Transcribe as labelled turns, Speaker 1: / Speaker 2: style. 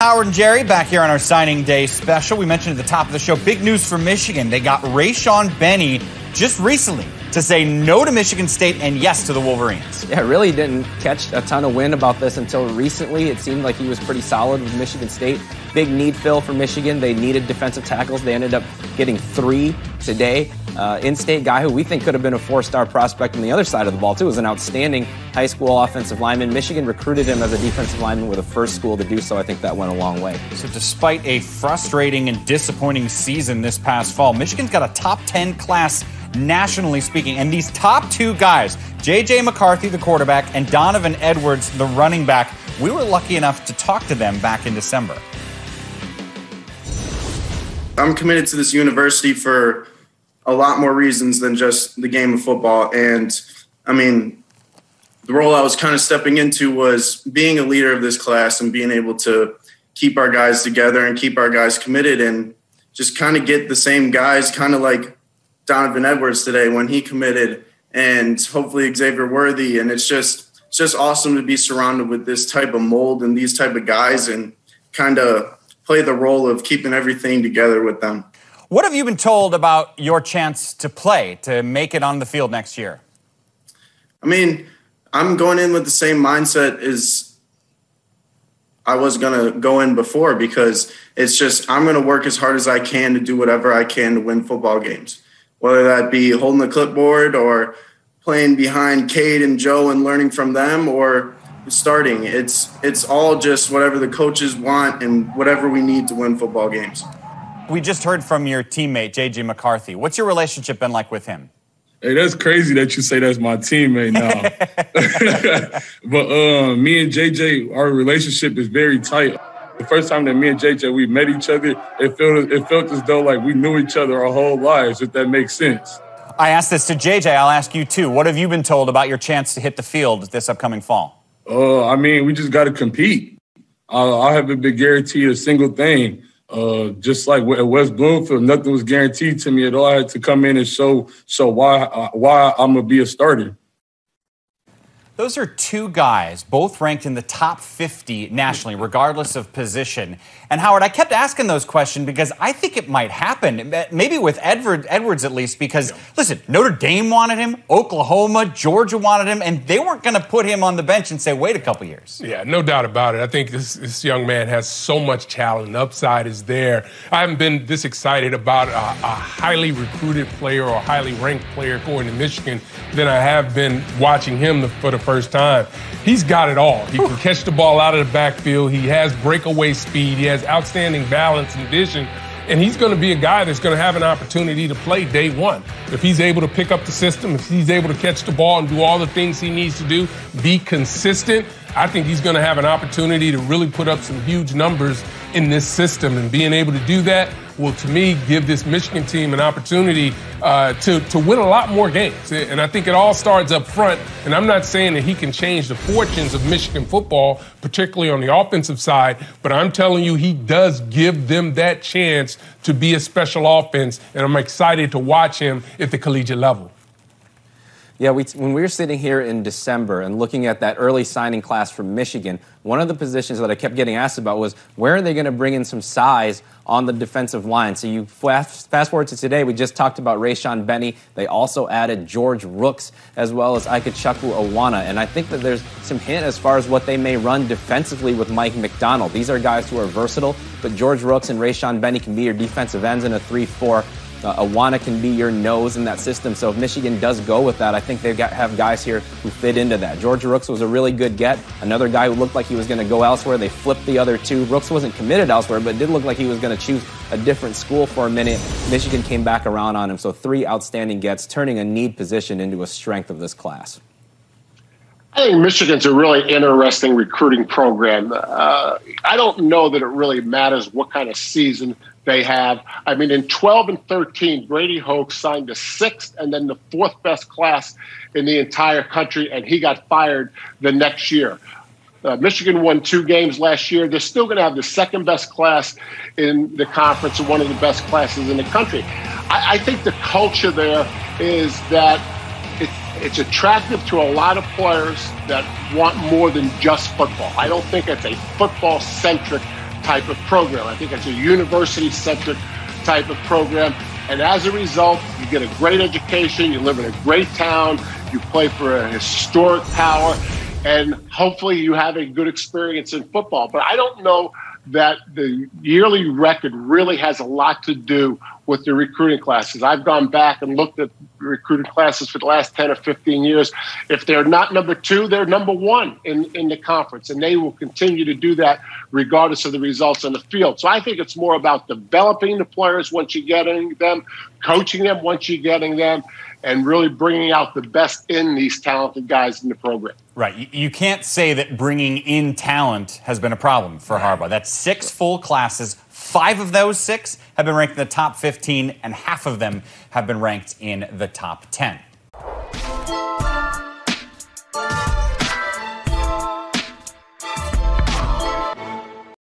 Speaker 1: Howard and Jerry back here on our signing day special. We mentioned at the top of the show, big news for Michigan. They got Rayshawn Benny just recently to say no to Michigan State and yes to the Wolverines.
Speaker 2: Yeah, really didn't catch a ton of wind about this until recently. It seemed like he was pretty solid with Michigan State. Big need fill for Michigan. They needed defensive tackles. They ended up getting 3 today. In-state guy who we think could have been a 4-star prospect on the other side of the ball, too. Was an outstanding high school offensive lineman. Michigan recruited him as a defensive lineman with the first school to do so. I think that went a long way.
Speaker 1: So despite a frustrating and disappointing season this past fall, Michigan's got a top 10 class nationally speaking. And these top 2 guys, J.J. McCarthy, the quarterback, and Donovan Edwards, the running back, we were lucky enough to talk to them back in December.
Speaker 3: I'm committed to this university for a lot more reasons than just the game of football. And I mean, the role I was kind of stepping into was being a leader of this class and being able to keep our guys together and keep our guys committed and just kind of get the same guys, kind of like Donovan Edwards today when he committed, and hopefully Xavier Worthy. And it's just awesome to be surrounded with this type of mold and these type of guys and kind of play the role of keeping everything together with them.
Speaker 1: What have you been told about your chance to play, to make it on the field next year?
Speaker 3: I mean, I'm going in with the same mindset as I was going to go in before, because it's just I'm going to work as hard as I can to do whatever I can to win football games, whether that be holding the clipboard or playing behind Cade and Joe and learning from them or starting. It's all just whatever the coaches want and whatever we need to win football games.
Speaker 1: We just heard from your teammate, J.J. McCarthy. What's your relationship been like with him?
Speaker 4: Hey, that's crazy that you say that's my teammate now. But me and JJ, our relationship is very tight. The first time that me and JJ, we met each other, it felt as though like we knew each other our whole lives, if that makes sense.
Speaker 1: I asked this to JJ. I'll ask you, too. What have you been told about your chance to hit the field this upcoming fall?
Speaker 4: I mean, we just got to compete. I haven't been guaranteed a single thing. Just like at West Bloomfield, nothing was guaranteed to me at all. I had to come in and show why I'm going to be a starter.
Speaker 1: Those are 2 guys, both ranked in the top 50 nationally, regardless of position. And Howard, I kept asking those questions because I think it might happen, maybe with Edwards at least, because, listen, Notre Dame wanted him, Oklahoma, Georgia wanted him, and they weren't going to put him on the bench and say, wait a couple years.
Speaker 5: Yeah, no doubt about it. I think this young man has so much talent. The upside is there. I haven't been this excited about a highly recruited player or highly ranked player going to Michigan than I have been watching him for the first time. He's got it all. He can catch the ball out of the backfield. He has breakaway speed. He has outstanding balance and vision. And he's going to be a guy that's going to have an opportunity to play day one. If he's able to pick up the system, if he's able to catch the ball and do all the things he needs to do, be consistent, I think he's going to have an opportunity to really put up some huge numbers in this system. And being able to do that will, to me, give this Michigan team an opportunity to win a lot more games. And I think it all starts up front. And I'm not saying that he can change the fortunes of Michigan football, particularly on the offensive side, but I'm telling you he does give them that chance to be a special offense. And I'm excited to watch him at the collegiate level.
Speaker 2: Yeah, when we were sitting here in December and looking at that early signing class from Michigan, one of the positions that I kept getting asked about was where are they going to bring in some size on the defensive line? So you fast forward to today, we just talked about Rayshawn Benny. They also added George Rooks as well as Ikechukwu Awana. And I think that there's some hint as far as what they may run defensively with Mike McDonald. These are guys who are versatile, but George Rooks and Rayshawn Benny can be your defensive ends in a 3-4. Awana can be your nose in that system. So if Michigan does go with that, I think they have guys here who fit into that. George Rooks was a really good get. Another guy who looked like he was going to go elsewhere. They flipped the other 2. Rooks wasn't committed elsewhere, but it did look like he was going to choose a different school for a minute. Michigan came back around on him. So 3 outstanding gets, turning a need position into a strength of this class.
Speaker 6: I think Michigan's a really interesting recruiting program. I don't know that it really matters what kind of season they have. I mean, in 12 and 13, Brady Hoke signed the 6th and then the 4th best class in the entire country, and he got fired the next year. Michigan won 2 games last year. They're still going to have the 2nd best class in the conference and one of the best classes in the country. I think the culture there is that it's attractive to a lot of players that want more than just football. I don't think it's a football-centric type of program. I think it's a university-centric type of program. And as a result, you get a great education, you live in a great town, you play for a historic power, and hopefully you have a good experience in football. But I don't know that the yearly record really has a lot to do with the recruiting classes. I've gone back and looked at recruiting classes for the last 10 or 15 years. If they're not number 2, they're number 1 in the conference, and they will continue to do that regardless of the results on the field. So I think it's more about developing the players once you're getting them, coaching them once you're getting them, and really bringing out the best in these talented guys in the program.
Speaker 1: Right. You can't say that bringing in talent has been a problem for Harbaugh. That's 6 full classes. 5 of those 6 have been ranked in the top 15, and half of them have been ranked in the top 10.